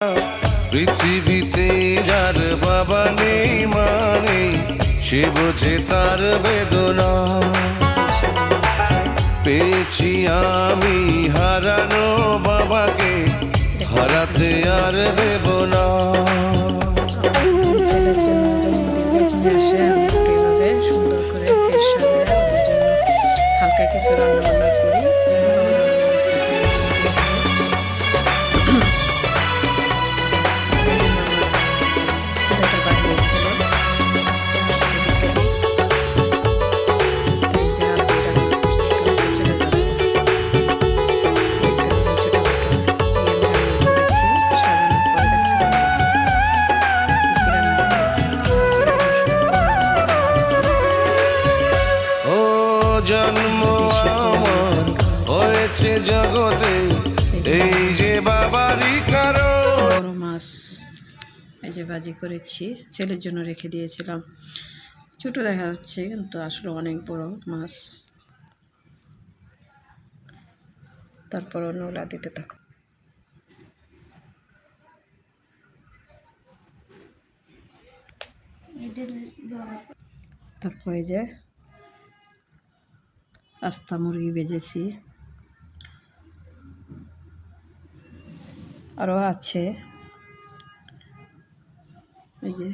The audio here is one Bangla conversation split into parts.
পৃথিবীতে যার বাবা নেই মানে সে বোঝে তার বেদনা। পেয়েছি আমি হারানো বাবাকে, হারাতে আর দেব না। হালকা কিছু রান্না বান্না করি। জন্ম আমার হয়েছে জগতে এই যে বাবারই কারণ। বড় মাছ এই যে ভাজি করেছি, ছেলের জন্য রেখে দিয়েছিলাম। ছোট দেখা যাচ্ছে কিন্তু আসলে অনেক বড় মাছ। তারপর নোলা দিতে থাকো। তারপরে যে আস্তা মুরগি ভেজেছি, আরও আছে। এই যে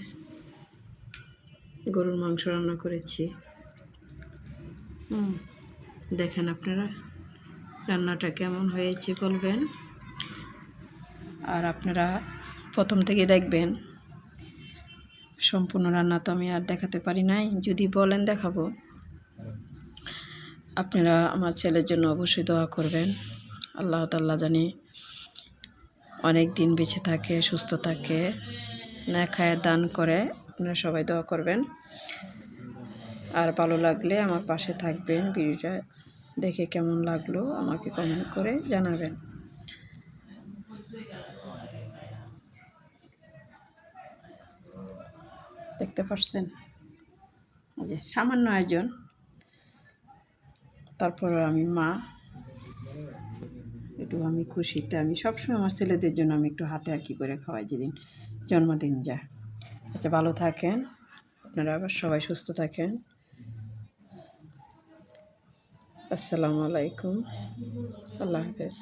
গরুর মাংস রান্না করেছি। দেখেন আপনারা রান্নাটা কেমন হয়েছে বলবেন। আর আপনারা প্রথম থেকে দেখবেন। সম্পূর্ণ রান্না তো আমি আর দেখাতে পারি নাই, যদি বলেন দেখাবো। আপনারা আমার ছেলের জন্য অবশ্যই দোয়া করবেন। আল্লাহ তাআলা জানি অনেক দিন বেঁচে থাকে, সুস্থ থাকে, নেখায় দান করে। আপনারা সবাই দোয়া করবেন। আর ভালো লাগলে আমার পাশে থাকবেন। ভিডিওটা দেখে কেমন লাগলো আমাকে কমেন্ট করে জানাবেন। দেখতে পাচ্ছেন যে সামান্য আয়োজন। তারপর আমি মা, একটু আমি খুশিতে আমি সবসময় আমার ছেলেদের জন্য আমি একটু হাতে আর কি করে খাওয়াই যেদিন জন্মদিন যায়। আচ্ছা, ভালো থাকেন আপনারা, আবার সবাই সুস্থ থাকেন। আসসালামু আলাইকুম, আল্লাহ হাফেজ।